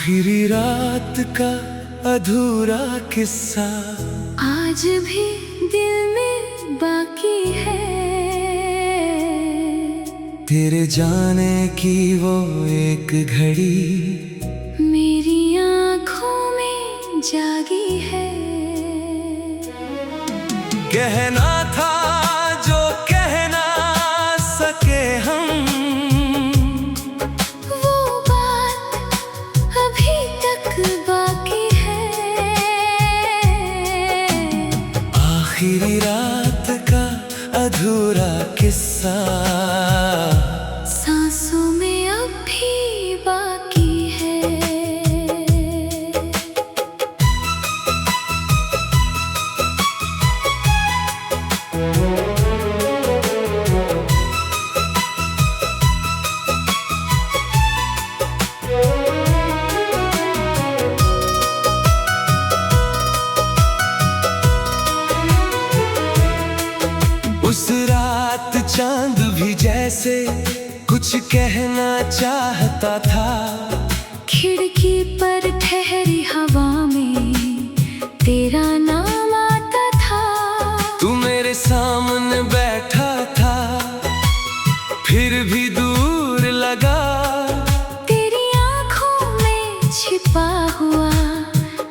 आखिरी रात का अधूरा किस्सा आज भी दिल में बाकी है। तेरे जाने की वो एक घड़ी मेरी आँखों में जागी है। कहना था जो कह ना सके हम, वो बात अभी तक बाकी है। आखिरी रात का अधूरा किस्सा सांसों में अब भी बाकी है। उस रात चांद भी जैसे कुछ कहना चाहता था। खिड़की पर ठहरी हवा में तेरा नाम आता था। तू मेरे सामने बैठा था फिर भी दूर लगा। तेरी आँखों में छिपा हुआ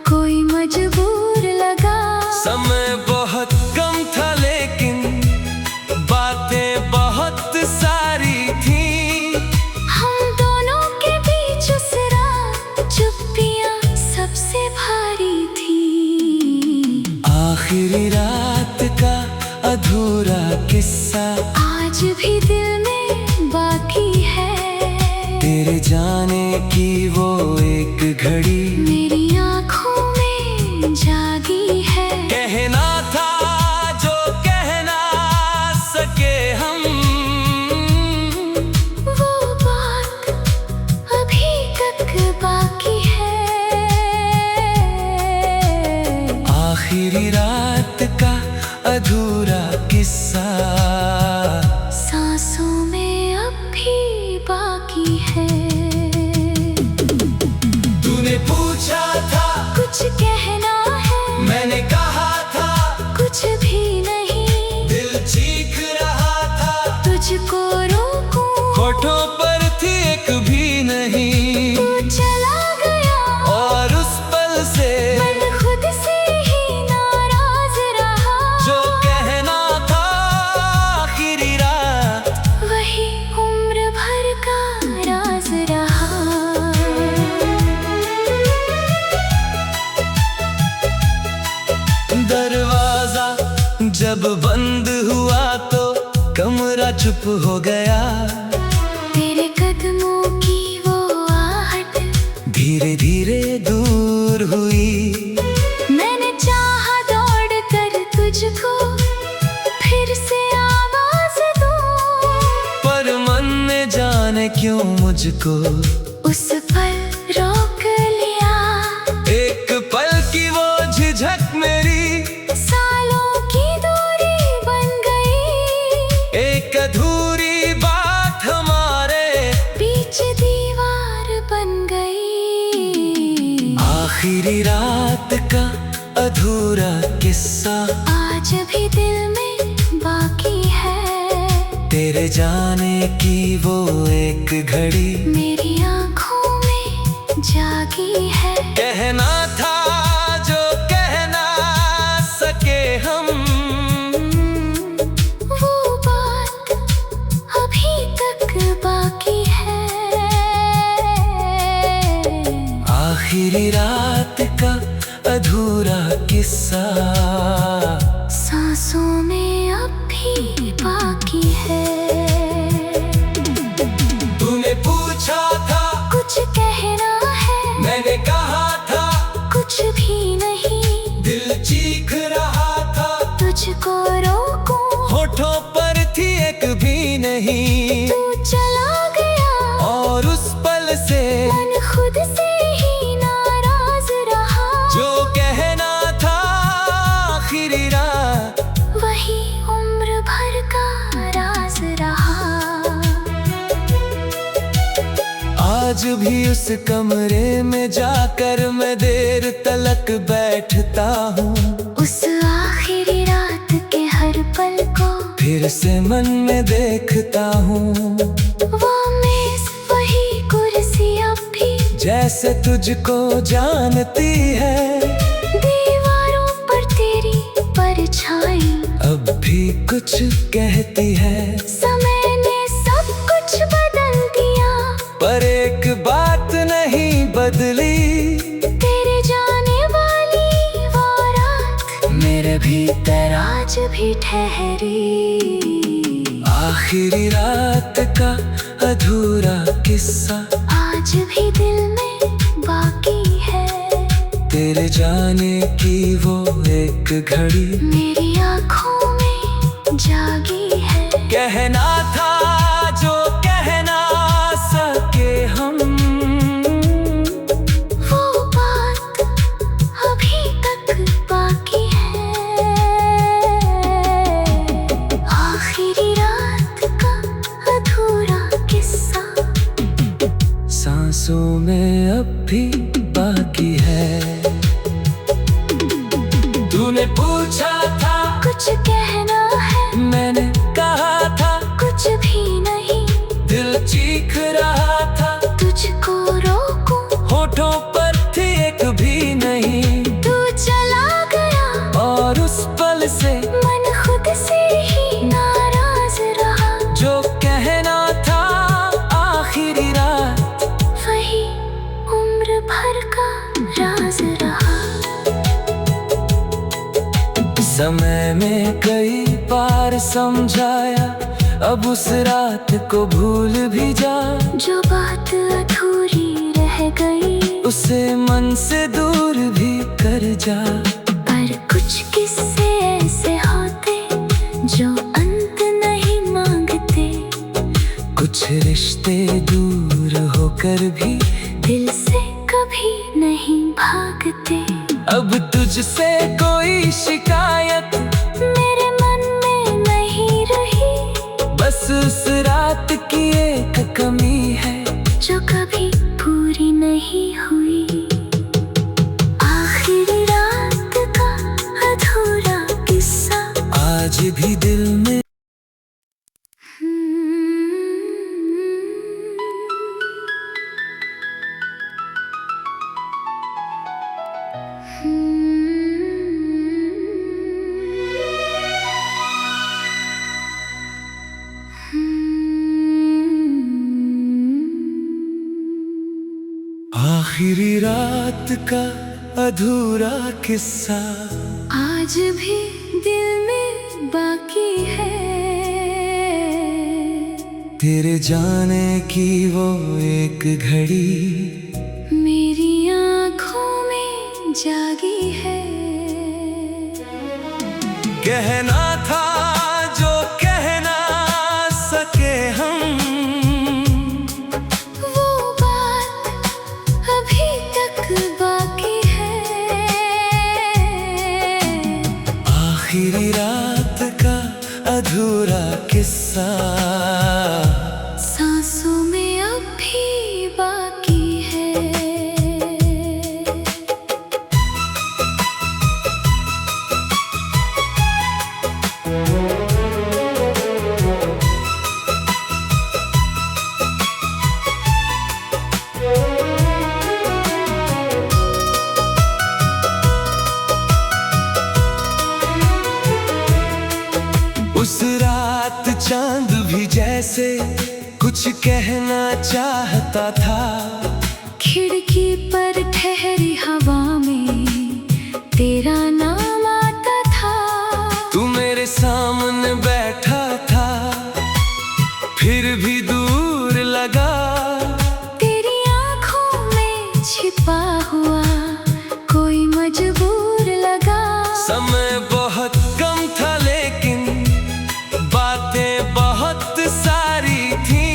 कोई मजबूर लगा। समय बहुत कम था लेकिन बातें बहुत सारी थी। हम दोनों के बीच उस रात चुप्पियाँ सबसे भारी थी। आखिरी रात का अधूरा किस्सा आज भी दिल में बाकी है। तेरे जाने की वो एक घड़ी मेरी आँखों में जागी है। कहना था जो कह ना सके हम, वो बात अभी तक बाकी है। आखिरी रात का अधूरा किस्सा सांसों में अब भी बाकी है। तूने पूछा था कुछ कहना है, मैंने कहा था कुछ भी नहीं। दिल चीख रहा था तुझको रोकूं, होठों पर थी एक भी नहीं। तू चला गया और उस पल से मन खुद से ही नाराज रहा। जो कहना था आखिरी रात वही उम्र भर का राज रहा। दरवाजा जब बंद हुआ तो कमरा चुप हो गया। तेरे कदमों की वो आहट धीरे धीरे दूर हुई। मैंने चाहा दौड़ कर तुझको फिर से आवाज दूं, पर मन ने जाने क्यों मुझको उस पल रोक लिया। एक पल की वो झिझक मेरी सालों की दूरी बन गई। एक अधूरी बात हमारे बीच दीवार बन गई। आखिरी रात का अधूरा किस्सा आज भी दिल में बाकी है। तेरे जाने की वो एक घड़ी मेरी आँखों में जागी है। कहना था जो कह ना सके हम, वो बात अभी तक बाकी है। आखिरी रात का अधूरा किस्सा सांसों में अब भी बाकी है। तूने पूछा था कुछ कहना है, मैंने कहा था कुछ आज भी उस कमरे में जाकर मैं देर तलक बैठता हूँ। उस आखिरी रात के हर पल को फिर से मन में देखता हूँ। वो मेज वही कुर्सी अब भी जैसे तुझको जानती है। दीवारों पर तेरी परछाई अब भी कुछ कहती है। समय ने सब कुछ बदल दिया, पर एक बात नहीं बदली, तेरे जाने वाली वो रात मेरे भीतर आज भी ठहरी। आखिरी रात का अधूरा किस्सा आज भी दिल में बाकी है। तेरे जाने की वो एक घड़ी मेरी आँखों में जागी है। कहना था जो कह ना सके हम, वो बात अभी तक बाकी है। आखिरी रात का अधूरा किस्सा सांसों में अब भी बाकी है। तूने पूछा था कुछ कहना है, मैंने कहा था कुछ भी नहीं। दिल चीख रहा था तुझको रोकूं, होठों पर थी एक भी नहीं। तू चला गया और उस पल से मन खुद से ही नाराज रहा। जो कहना था आखिरी रात वही उम्र भर का राज रहा। समय में कई बार समझाया, अब उस रात को भूल भी जा। जो बात अधूरी रह गई उसे मन से दूर भी कर जा। पर कुछ किस्से ऐसे होते जो अंत नहीं मांगते। कुछ रिश्ते दूर होकर भी दिल से कभी नहीं भागते। अब तुझसे कोई शिकायत मेरे मन में नहीं रही, बस उस रात की एक कमी है जो कभी पूरी नहीं हुई। आखिरी रात का अधूरा किस्सा आज भी दिल में। आखिरी रात का अधूरा किस्सा आज भी दिल में बाकी है। तेरे जाने की वो एक घड़ी मेरी आँखों में जागी है। कहना था जो कह ना सके हम, वो बात अभी तक बाकी है। आखिरी रात का अधूरा किस्सा सांसों में अब भी बाकी है। उस रात चांद भी जैसे कुछ कहना चाहता था। खिड़की पर ठहरी हवा में तेरा नाम आता था। तू मेरे सामने बैठा था फिर भी दूर लगा। तेरी आँखों में छिपा हुआ कोई मजबूर लगा। समय बहुत कम था लेकिन बातें बहुत सारी थी।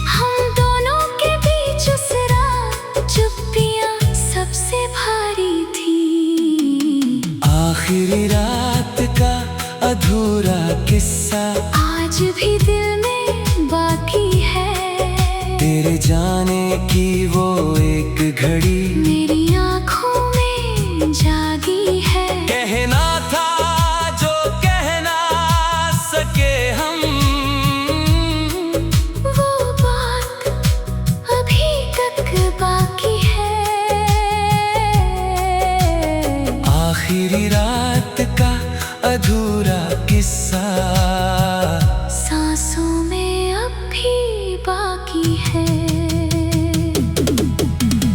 हम दोनों के बीच उस रात चुप्पियाँ सबसे भारी थी। आखिरी रात का अधूरा किस्सा आज भी दिल में बाकी है। तेरे तेरे जाने की वो एक घड़ी मेरी आँखों में जागी है। कहना था जो कह ना सके हम, वो बात अभी तक बाकी है। आखिरी रात का अधूरा किस्सा सांसों में अब भी बाकी है।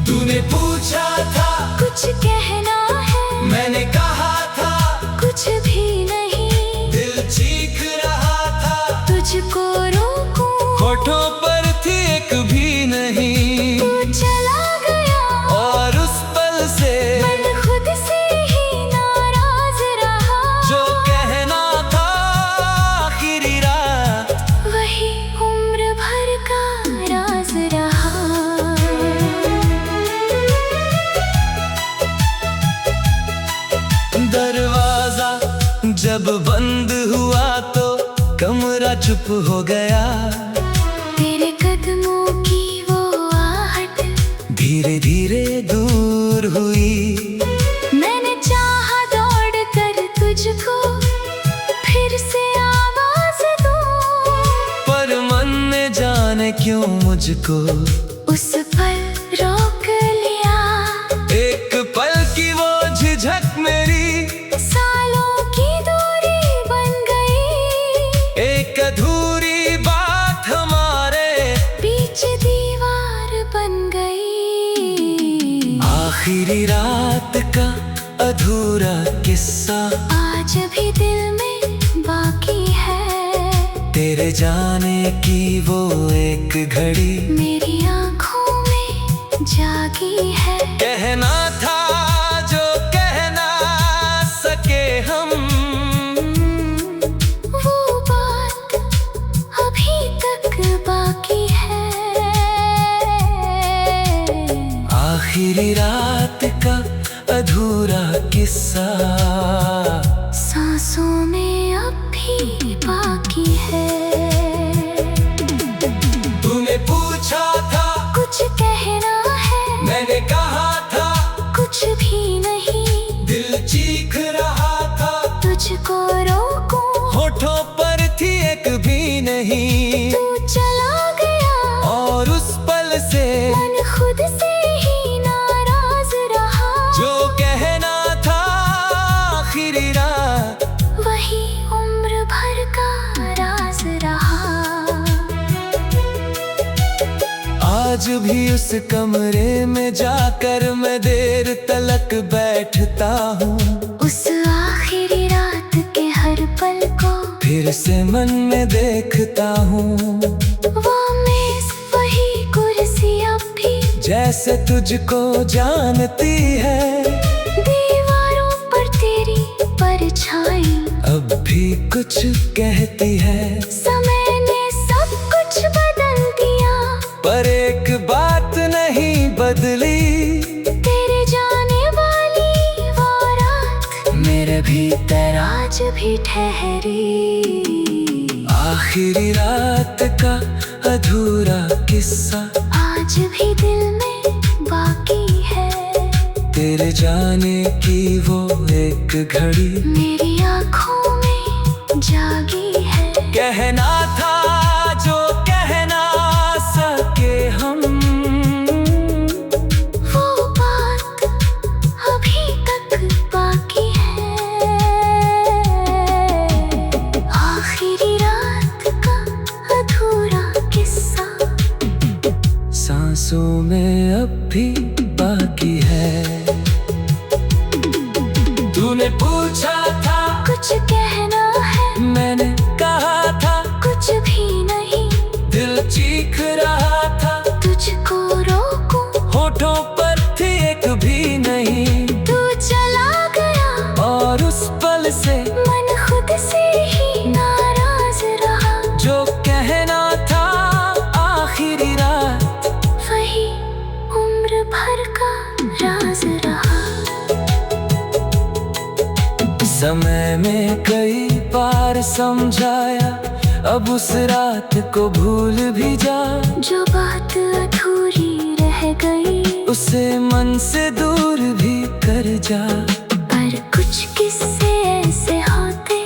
तूने पूछा था कुछ कहना है, मैंने कहा था कुछ भी नहीं। दिल चीख रहा था तुझको रोकूं, होठों पर थी एक भी नहीं। तू चला गया और उस पल से मन खुद से ही नाराज रहा। जो कहना था आखिरी रात, वही उम्र भर का राज रहा। दरवाजा जब बंद हुआ तो कमरा चुप हो गया। तेरे कदमों की वो आहट धीरे धीरे दूर हुई। मैंने चाहा दौड़ कर तुझको फिर से आवाज दूं, पर मन ने जाने क्यों मुझको उस पल रोक लिया। एक पल की वो झिझक मेरी सालों की दूरी बन गई, एक अधूरी बात हमारे बीच दीवार बन गई। आखिरी रात का अधूरा किस्सा आज भी दिल में बाकी है। तेरे जाने की वो एक घड़ी मेरी आँखों में जागी है। कहना था जो कह ना सके हम, वो बात अभी तक बाकी है। आखिरी रात का अधूरा किस्सा सांसों में अब भी बाकी है। तूने पूछा था कुछ कहना है, मैंने कहा था कुछ भी नहीं। दिल चीख रहा था तुझको रोकूं, होठों पर थी एक भी नहीं। तू चला गया और उस पल से मन खुद से ही नाराज रहा। जो कहना था आखिरी रात, वही उम्र भर का राज रहा। आज भी उस कमरे में जाकर मैं देर तलक बैठता हूँ। उस आखिरी रात के हर पल को फिर से मन में देखता हूँ। वो मेज वही कुर्सी अब भी जैसे तुझको जानती है, दीवारों पर तेरी परछाई अब भी कुछ कहती है। समय ने सब कुछ बदल दिया, पर एक बात नहीं बदली, तेरे जाने वाली वो रात मेरे भीतर आज भी ठहरी। आखिरी रात का अधूरा किस्सा आज भी दिल में बाकी है। तेरे जाने की वो एक घड़ी मेरी आँखों में जागी है। कहना था जो कह ना सके हम, वो बात अभी तक बाकी है। आखिरी रात का अधूरा किस्सा सांसों में अब भी बाकी है। तूने पूछा था कुछ कहना है, मैंने कहा था कुछ भी नहीं। दिल चीख रहा था तुझको रोकूं, होठों पर थी एक भी नहीं। तू चला गया और उस पल से मन खुद से ही नाराज रहा। जो कहना था आखिरी रात, वही उम्र भर का राज रहा। समय में कई बार समझाया अब उस रात को भूल भी जा। जो बात अधूरी रह गई उसे मन से दूर भी कर जा। पर कुछ किस्से ऐसे होते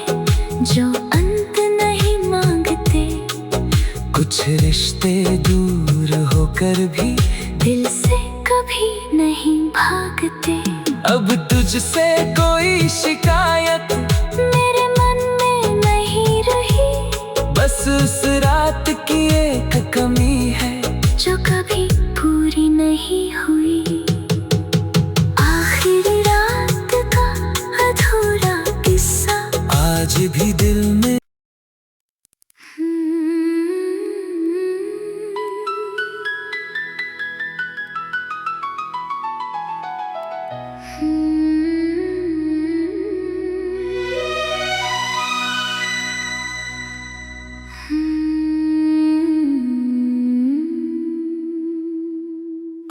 जो अंत नहीं मांगते। कुछ रिश्ते दूर होकर भी दिल से कभी नहीं भागते। अब तुझसे कोई शिकायत मेरे मन में नहीं रही। बस उस रात की एक कमी है जो कभी पूरी नहीं हुई। आखिरी रात का अधूरा किस्सा आज भी दिल में।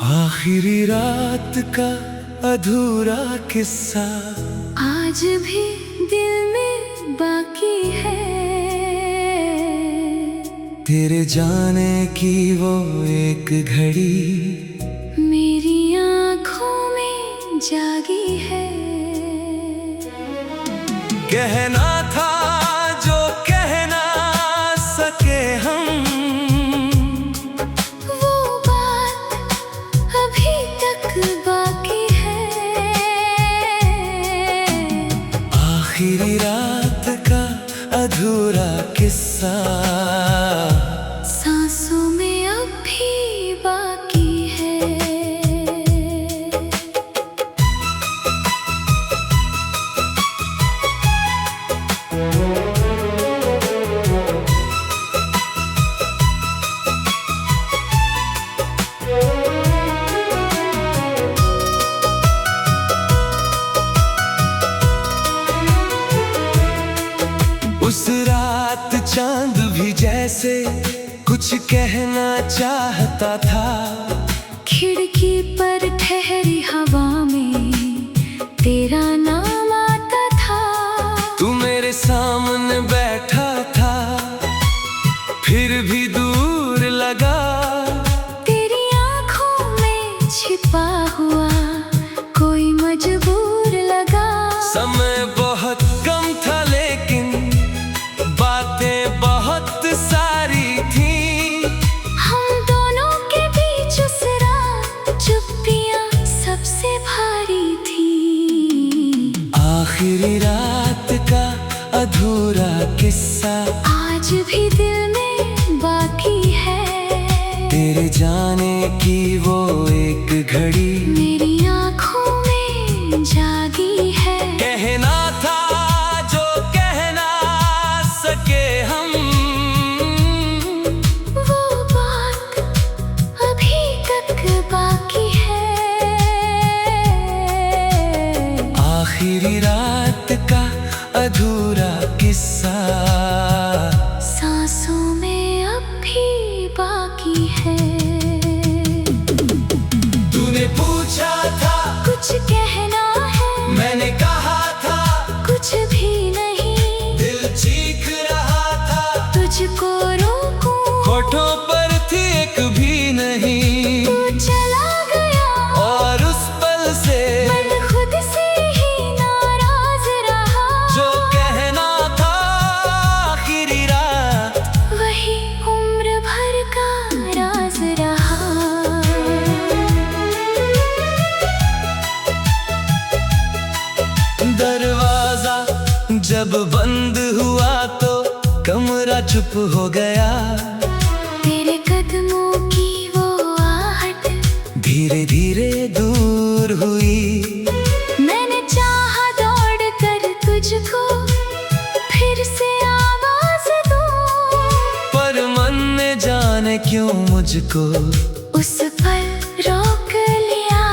आखिरी रात का अधूरा किस्सा आज भी दिल में बाकी है। तेरे जाने की वो एक घड़ी मेरी आँखों में जागी है। कहना था जो कह ना सके हम, वो बात अभी तक बाकी है। आखिरी रात का अधूरा किस्सा सांसों में अब भी बाकी है। उस रात चांद भी जैसे कुछ कहना चाहता था। खिड़की पर ठहरी हवा में तेरा नाम आता था। तू मेरे सामने बैठा था फिर भी दूर लगा। तेरी आँखों में छिपा हुआ कोई मजबूर लगा। समय बहुत कम था लेकिन बातें बहुत सारी थी। हम दोनों के बीच उस रात चुप्पियाँ सबसे भारी थी। आखिरी रात का अधूरा किस्सा आज भी दिल में बाकी है। तेरे जाने की वो एक घड़ी मेरी आँखों में जागी है। कहना था जो कह ना सके हम, वो बात अभी तक बाकी है। आखिरी रात का अधूरा किस्सा सांसों में अब भी बाकी है। तूने पूछा था कुछ कहना है, मैंने कहा था कुछ भी नहीं। दिल चीख रहा था तुझको रोकूं, होठों पर थी एक भी नहीं। तू चला गया और उस पल से मन खुद से ही नाराज रहा। जो कहना था आखिरी रात वही उम्र भर का राज रहा। दरवाजा जब बंद हुआ तो कमरा चुप हो गया। तेरे कदमों की वो आहट धीरे धीरे दूर हुई। मैंने चाहा दौड़ कर तुझको फिर से आवाज दूं। पर मन ने जाने क्यों मुझको उस पल रोक लिया।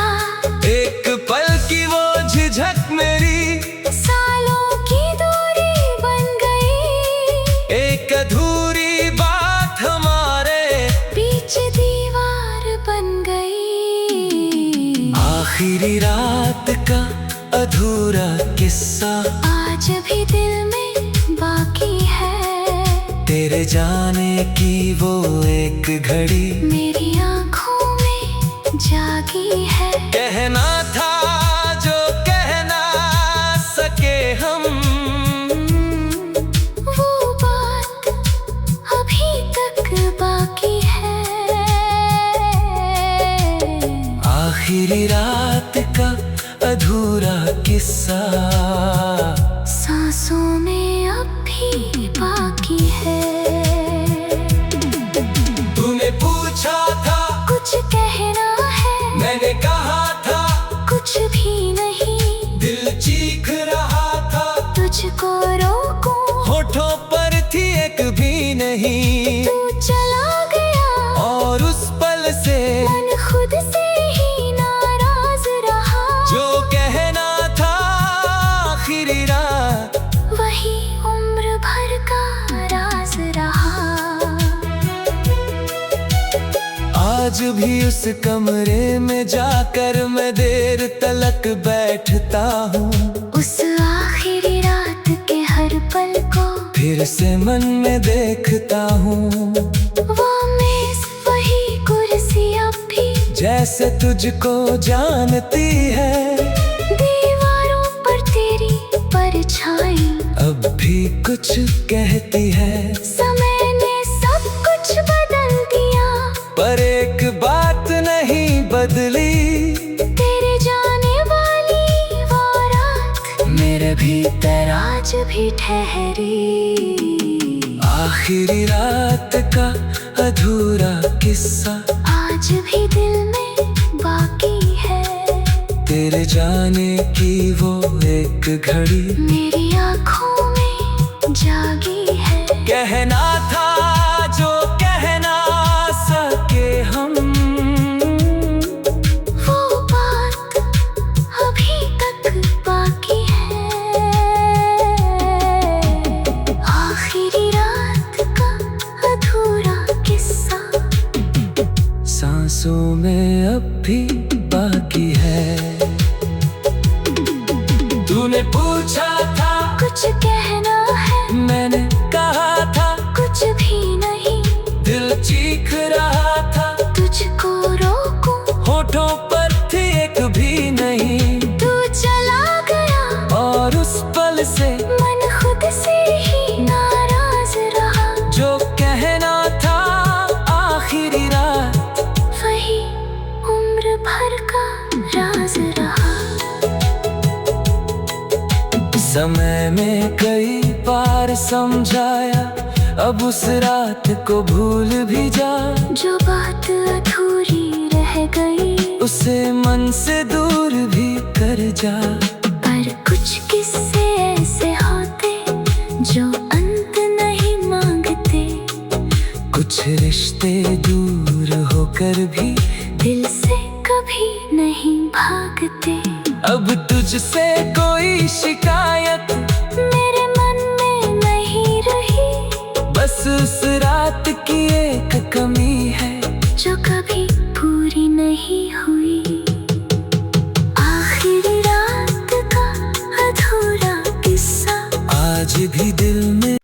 एक पल की वो झिझक मेरी सालों की दूरी बन गई। एक अधूरी बात हमारे बीच दीवार बन गई। आखिरी रात का अधूरा किस्सा आज भी दिल में बाकी है। तेरे तेरे जाने की वो एक घड़ी मेरी आँखों में जागी है। कहना था जो कह ना सके हम, वो बात अभी तक बाकी है। आखिरी रात का अधूरा किस्सा सांसों में अब भी बाकी है। तूने पूछा था कुछ कहना है, मैंने कहा था कुछ भी नहीं। दिल चीख रहा था तुझको रोकूं, होठों पर थी एक भी नहीं। तू चला गया और उस पल से मन खुद से ही नाराज रहा। जो कहना था आखिरी रात वही उम्र भर का राज रहा। आज भी उस कमरे में जाकर मैं देर तलक बैठता हूँ। उस आखिरी रात के हर पल को फिर से मन में देखता हूँ। वो मेज वही कुर्सी अब भी जैसे तुझको जानती है, दीवारों पर तेरी परछाई अब भी कुछ कहती है। समय ने सब कुछ बदल दिया, पर एक बात नहीं बदली, तेरे जाने वाली वो रात मेरे भीतर आज भी ठहरी। आखिरी रात का अधूरा किस्सा आज भी दिल में बाकी है। तेरे जाने की वो एक घड़ी मेरी आँखों में जागी है। कहना था जो कह ना सके हम, वो बात अभी तक बाकी है। आखिरी रात का अधूरा किस्सा सांसों में अब भी बाकी है। तूने पूछा था कुछ कहना है, मैंने कहा था कुछ भी नहीं। दिल चीख रहा था तुझको रोकूं, होठों पर थी एक भी नहीं। तू चला गया और उस पल से मन खुद से ही नाराज रहा। जो कहना था आखिरी रात वही उम्र भर का राज रहा। समय में कई बार समझाया, अब उस रात को भूल भी जा। जो बात अधूरी रह गई उसे मन से दूर भी कर जा। पर कुछ किस्से ऐसे होते जो अंत नहीं मांगते। कुछ रिश्ते दूर होकर भी दिल से कभी नहीं भागते। अब तुझसे कोई शिकायत मेरे मन में नहीं रही, बस उस रात की एक कमी है जो कभी पूरी नहीं हुई। आखिरी रात का अधूरा किस्सा आज भी दिल में।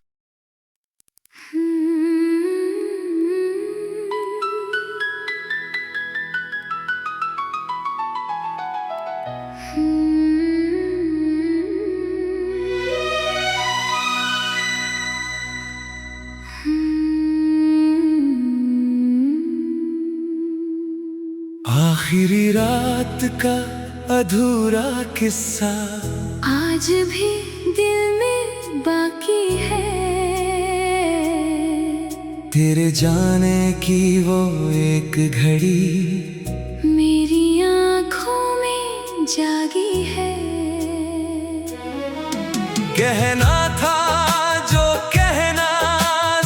आखिरी रात का अधूरा किस्सा आज भी दिल में बाकी है। तेरे जाने की वो एक घड़ी मेरी आँखों में जागी है। कहना था जो कह ना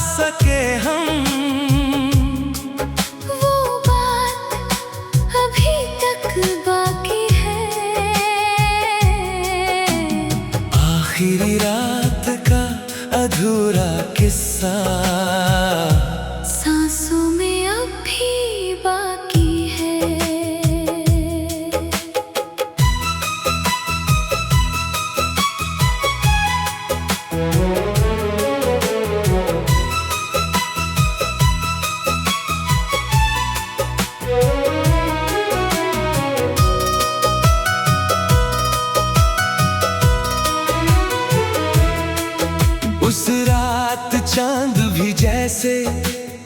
सके हम, वो बात अभी तक बाकी है। आखिरी रात का अधूरा किस्सा सांसों में अब भी बाकी है। जैसे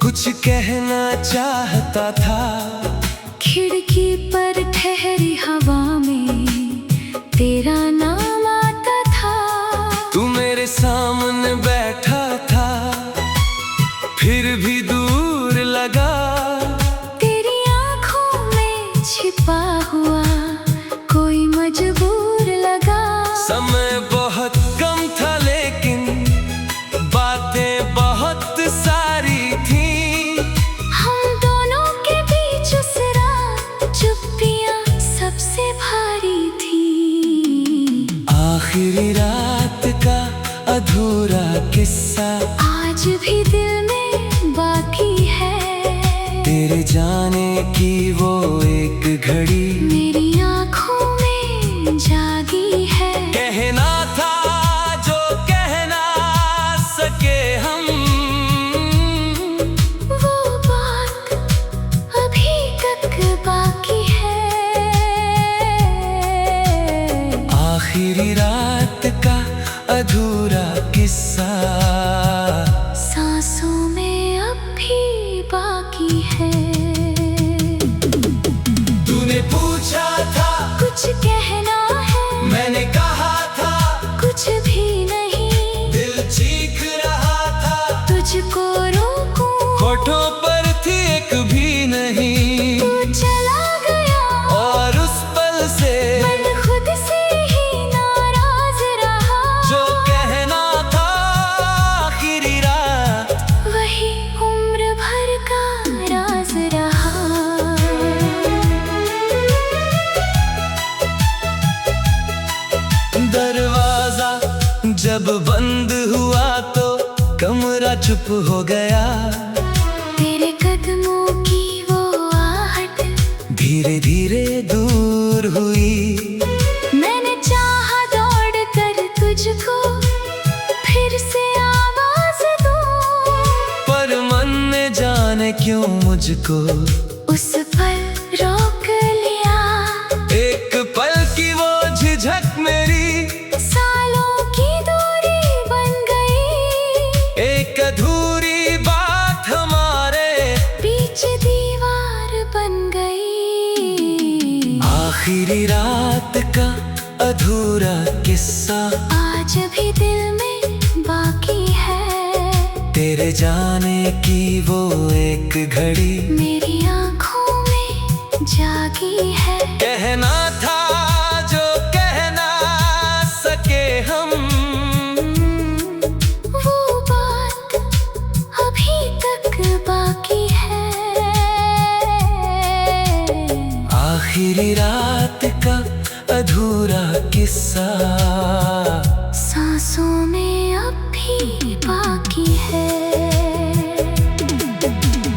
कुछ कहना चाहता था। खिड़की पर ठहरी हवा में तेरा नाम आता था। तू मेरे सामने बैठा था, फिर भी दूर लगा। तेरी आंखों में छिपा हुआ कोई मजबूर लगा। समय बहुत कम था लेकिन बातें बहुत सारी थी। हम दोनों के बीच उस रात चुप्पियां सबसे भारी थी। आखिरी रात का अधूरा किस्सा आज भी दिल में बाकी है। तेरे जाने की वो एक घड़ी मेरी आंखों में जागी है। कहना था जो कह ना सके हम, वो बात अभी तक बाकी है। आखिरी रात का अधूरा किस्सा सांसों में अब भी बाकी है। तूने पूछा था कुछ कहना है, मैंने कहा था कुछ भी नहीं। दिल चीख रहा था, तुझको रोकूं, होठों पर थी एक भी नहीं। तू चला गया और उस पल से मन खुद से ही नाराज रहा। जो कहना था आखिरी रात वही उम्र भर का राज रहा। दरवाजा जब बंद हुआ तो कमरा चुप हो गया। तेरे कदमों की वो आहट धीरे धीरे दूर हुई। मैंने चाहा दौड़ कर तुझको फिर से आवाज दूं, पर मन ने जाने क्यों मुझको उस पल रोक लिया। एक पल की वो झिझक मेरी सालों की दूरी बन गई। एक अधूरी बात हमारे बीच दीवार बन गई। आखिरी रात का अधूरा किस्सा आज भी दिल में बाकी है। तेरे जाने की वो एक घड़ी मेरी आंखों में जागी है। कहना था जो कह ना सके हम, वो बात अभी तक बाकी है। आखिरी रात का अधूरा किस्सा सांसों में अब भी बाकी है।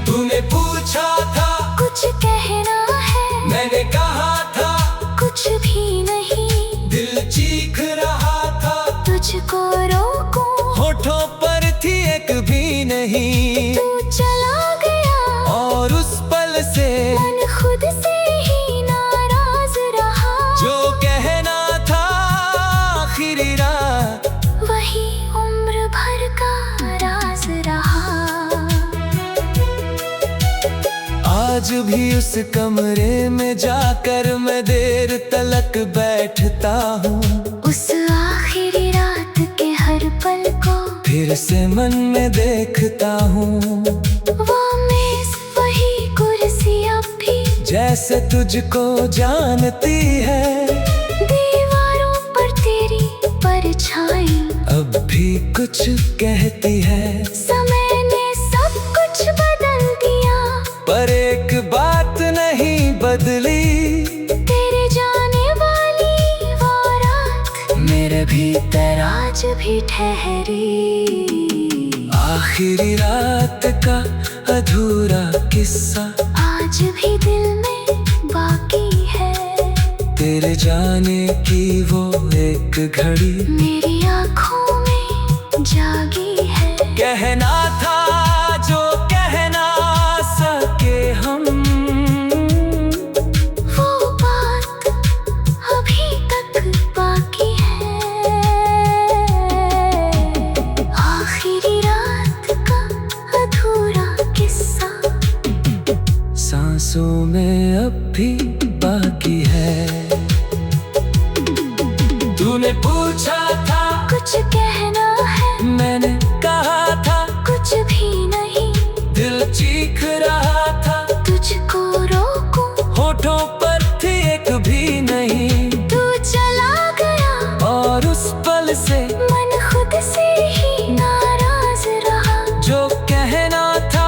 तूने पूछा था कुछ कहना है, मैंने कहा था कुछ भी नहीं। दिल चीख रहा था, तुझको रोकूं, होठों पर थी एक भी नहीं। तू चला गया और उस पल से मन खुद से ही नाराज रहा। जो कहना था आखिरी रात वही उम्र भर का राज रहा। आज भी उस कमरे में जाकर मैं देर तलक बैठता हूँ। उस आखिरी रात के हर पल को फिर से मन में देखता हूँ। वो मेज वही कुर्सी अब भी जैसे तुझको जानती है, दीवारों पर तेरी परछाई अब भी कुछ कहती है। समय ने सब कुछ बदल दिया, पर एक बात नहीं बदली। तेरे जाने वाली वो रात मेरे भीतर आज भी ठहरी। आखिरी रात का अधूरा किस्सा आज भी दिल में बाकी है। तेरे जाने की वो एक घड़ी मेरी आंखों में जागी है। कहना था जो कह ना सके हम, वो बात अभी तक बाकी है। आखिरी रात का सांसों में अब भी बाकी है। तूने पूछा था कुछ कहना है, मैंने कहा था कुछ भी नहीं। दिल चीख रहा था तुझको रोकूं, होठों पर थी एक भी नहीं। तू चला गया और उस पल से मन खुद से ही नाराज रहा। जो कहना था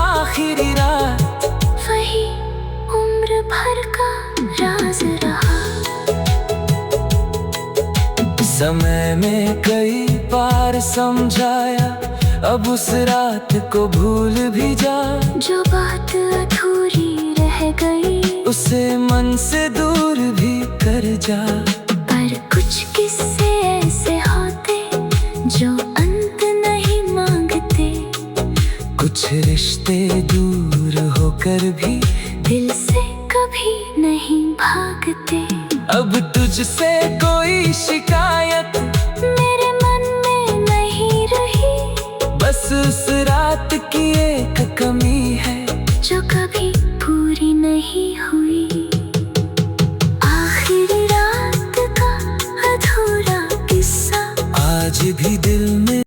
आखिरी रात, वही उम्र भर का राज रहा। समय में कई बार समझाया, अब उस रात को भूल भी जा। जो बात अधूरी रह गई, उसे मन से दूर भी कर जा। पर कुछ किस्से ऐसे होते जो अंत नहीं मांगते। कुछ रिश्ते दूर होकर भी दिल से कभी नहीं भागते। अब तुझसे कोई शिकायत मेरे मन में नहीं रही। बस उस रात की